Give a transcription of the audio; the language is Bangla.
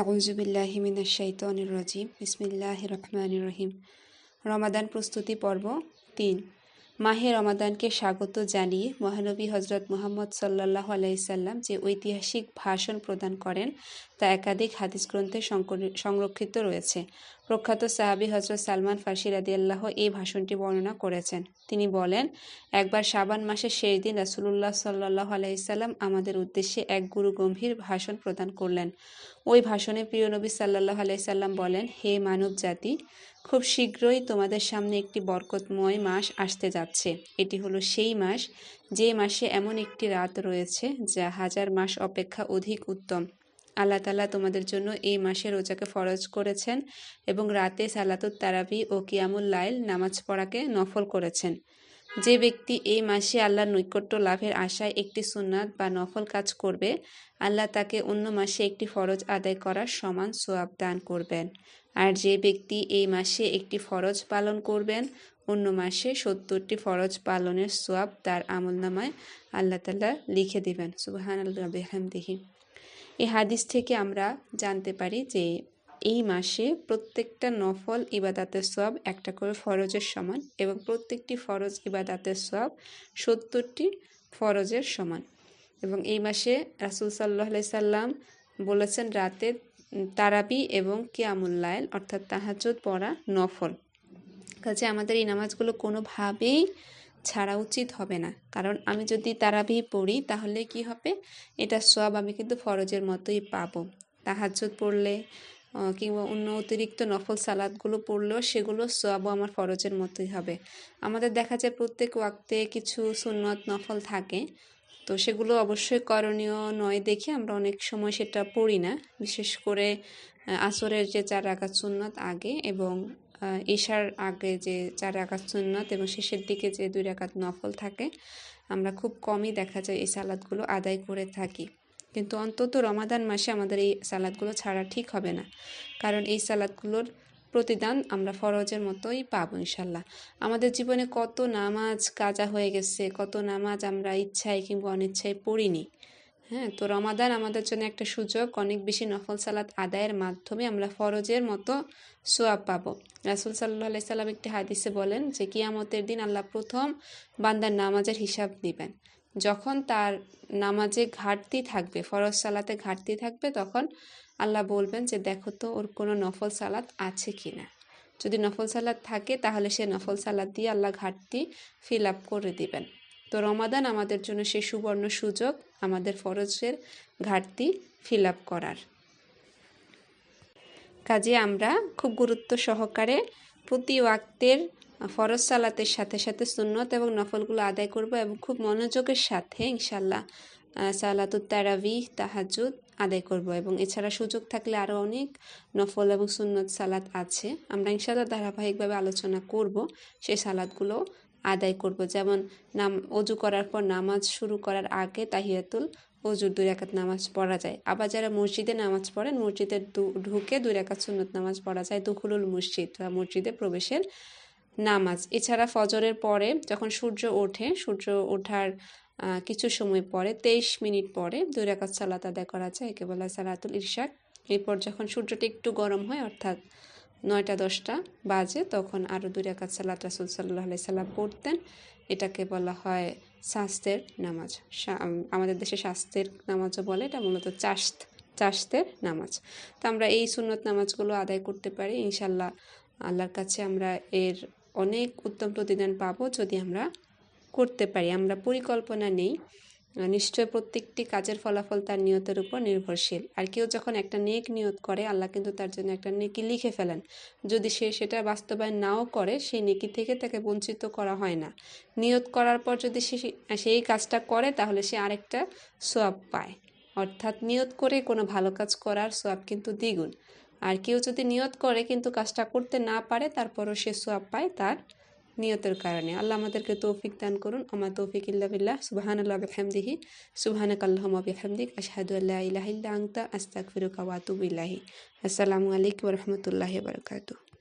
আউযু বিল্লাহি মিনাশ শাইতানির রাজিম বিসমিল্লাহির রহমানির রহিম। রমাদান প্রস্তুতি পর্ব ৩। মাহে রমাদানকে স্বাগত জানিয়ে মহানবী হজরত মুহাম্মদ সাল্লাল্লাহু আলাইহি সাল্লাম যে ঐতিহাসিক ভাষণ প্রদান করেন তা একাধিক হাদিস গ্রন্থে সংরক্ষিত রয়েছে। প্রখ্যাত সাহাবী হজরত সালমান ফার্সি রাদিয়াল্লাহু এই ভাষণটি বর্ণনা করেছেন। তিনি বলেন, একবার শাবান মাসের শেষ দিন রাসূলুল্লাহ সাল্লাল্লাহু আলাইহি সাল্লাম আমাদের উদ্দেশ্যে এক গুরু গম্ভীর ভাষণ প্রদান করলেন। ওই ভাষণে প্রিয় নবী সাল্লাল্লাহু আলাইহি সাল্লাম বলেন, হে মানব জাতি, খুব শীঘ্রই তোমাদের সামনে একটি বরকতময় মাস আসতে যাচ্ছে। এটি হলো সেই মাস যে মাসে এমন একটি রাত রয়েছে যা হাজার মাস অপেক্ষা অধিক উত্তম। আল্লাহ তাআলা তোমাদের জন্য এই মাসে রোজাকে ফরজ করেছেন এবং রাতে সালাতুত তারাবি ও কিয়ামুল লাইল নামাজ পড়াকে নফল করেছেন। যে ব্যক্তি এই মাসে আল্লাহর নৈকট্য লাভের আশায় একটি সুন্নাত বা নফল কাজ করবে, আল্লাহ তাকে অন্য মাসে একটি ফরজ আদায় করার সমান সওয়াব দান করবেন। আর যে ব্যক্তি এই মাসে একটি ফরজ পালন করবেন, অন্য মাসে ৭০টি ফরজ পালনের সওয়াব তার আমলনামায় আল্লাহ তাআলা লিখে দিবেন। সুবহানাল্লাহি ওয়া বিহামদিহি। এই হাদিস থেকে আমরা জানতে পারি যে এই মাসে প্রত্যেকটা নফল ইবাদাতের সওয়াব একটা করে ফরজের সমান এবং প্রত্যেকটি ফরজ ইবাদাতের সওয়াব ৭০টি ফরজের সমান। এবং এই মাসে রাসূল সাল্লাল্লাহু আলাইহি সাল্লাম বলেছেন রাতে তারাবি এবং কিয়ামুল লাইল অর্থাৎ তাহাজ্জুদ পড়া নফল। কাজে আমাদের এই নামাজগুলো কোনোভাবেই ছাড়া উচিত হবে না। কারণ আমি যদি তারাবি পড়ি তাহলে কি হবে, এটা সওয়াব আমি কিন্তু ফরজের মতোই পাবো। তাহাজ্জুদ পড়লে কিংবা অন্য অতিরিক্ত নফল সালাতগুলো পড়লেও সেগুলো সওয়াবও আমার ফরজের মতোই হবে। আমাদের দেখা যায় প্রত্যেক ওয়াক্তে কিছু সুন্নত নফল থাকে, তো সেগুলো অবশ্যই করণীয় নয় দেখে আমরা অনেক সময় সেটা পড়ি না। বিশেষ করে আসরের যে 4 রাকাত সুন্নত আগে এবং ইশার আগে যে 4 রাকাত সুন্নত এবং শেষের দিকে যে 2 রাকাত নফল থাকে, আমরা খুব কমই দেখা যায় এই সালাতগুলো আদায় করে থাকি। কিন্তু অন্তত রমাদান মাসে আমাদের এই সালাতগুলো ছাড়া ঠিক হবে না, কারণ এই সালাতগুলোর প্রতিদান আমরা ফরজের মতোই পাবো ইনশাল্লাহ। আমাদের জীবনে কত নামাজ কাজা হয়ে গেছে, কত নামাজ আমরা ইচ্ছায় কিংবা অনিচ্ছায় পড়িনি। তো রমাদান আমাদের জন্য একটা সুযোগ, অনেক বেশি নফল সালাত আদায়ের মাধ্যমে আমরা ফরজের মতো সোয়াব পাবো। রাসূল সাল্লাল্লাহু আলাইহি সাল্লাম একটি হাদিসে বলেন যে কিয়ামতের দিন আল্লাহ প্রথম বান্দার নামাজের হিসাব নেবেন। যখন তার নামাজে ঘাটতি থাকবে, ফরজ সালাতে ঘাটতি থাকবে, তখন আল্লাহ বলবেন যে দেখো তো ওর কোনো নফল সালাত আছে কিনা। যদি নফল সালাত থাকে তাহলে সে নফল সালাত দিয়ে আল্লাহ ঘাটতি ফিল আপ করে দিবেন। তো রমাদান আমাদের জন্য সে সুবর্ণ সুযোগ আমাদের ফরজের ঘাটতি ফিল আপ করার। কাজে আমরা খুব গুরুত্ব সহকারে প্রতি ওয়াক্তের ফরজ সালাতের সাথে সাথে সুন্নত এবং নফলগুলো আদায় করব এবং খুব মনোযোগের সাথে ইনশাল্লাহ সালাতুত তারাবিহ তাহাজ্জুদ আদায় করব। এবং এছাড়া সুযোগ থাকলে আরও অনেক নফল এবং সুন্নত সালাত আছে, আমরা ইনশাল্লাহ ধারাবাহিকভাবে আলোচনা করব। সেই সালাতগুলো আদায় করব, যেমন অজু করার পর নামাজ শুরু করার আগে তাহিয়াতুল অজুর 2 রাকাত নামাজ পড়া যায়। আবার যারা মসজিদে নামাজ পড়েন, মসজিদে ঢুকে 2 রাকাত সুন্নত নামাজ পড়া যায়, দুখুলুল মসজিদ বা মসজিদে প্রবেশের নামাজ। এছাড়া ফজরের পরে যখন সূর্য ওঠে, সূর্য ওঠার কিছু সময় পরে 23 মিনিট পরে 2 রাকাত সালাত আদায় করা যায়, একে বলা সালাতুল ইরশাদ। এরপর যখন সূর্যটা একটু গরম হয় অর্থাৎ 9টা-10টা বাজে, তখন আরও 2 রাকাত সালাত রাসূল সাল্লাল্লাহু আলাইহি সাল্লাম পড়তেন। এটাকে বলা হয় শাস্তের নামাজ। আমাদের দেশে শাস্তের নামাজও বলে, এটা মূলত চাশতের নামাজ। তো আমরা এই সুন্নত নামাজগুলো আদায় করতে পারি ইনশাল্লাহ। আল্লাহর কাছে আমরা এর অনেক উত্তম প্রতিদান পাবো যদি আমরা করতে পারি। আমরা পরিকল্পনা নেই, নিশ্চয় প্রত্যেকটি কাজের ফলাফল তার নিয়তের উপর নির্ভরশীল। আর কেউ যখন একটা নেক নিয়ত করে, আল্লাহ কিন্তু তার জন্য একটা নেকি লিখে ফেলেন। যদি সে সেটা বাস্তবায়ন নাও করে, সেই নেকি থেকে তাকে বঞ্চিত করা হয় না। নিয়ত করার পর যদি সে সেই কাজটা করে তাহলে সে আরেকটা সওয়াব পায়। অর্থাৎ নিয়ত করে কোনো ভালো কাজ করার সওয়াব কিন্তু দ্বিগুণ। আর কেউ যদি নিয়ত করে কিন্তু কাজটা করতে না পারে, তারপরও সে সওয়াব পায় তার নিয়তের কারণে। আল্লাহ আমাদেরকে তৌফিক দান করুন। আমা তৌফিক ইল্লা বিল্লাহ। সুবহানাল্লাহি ওয়া বিহামদিহি, সুবহানাকাল্লাহুম্মা ওয়া বিহামদিক, আশহাদু আল্লা ইলাহা ইল্লা আনতা, আস্তাগফিরুকা ওয়া আতুবু ইলাইহি। আসসালামু আলাইকুম ওয়া রাহমাতুল্লাহি ওয়া বারাকাতুহু।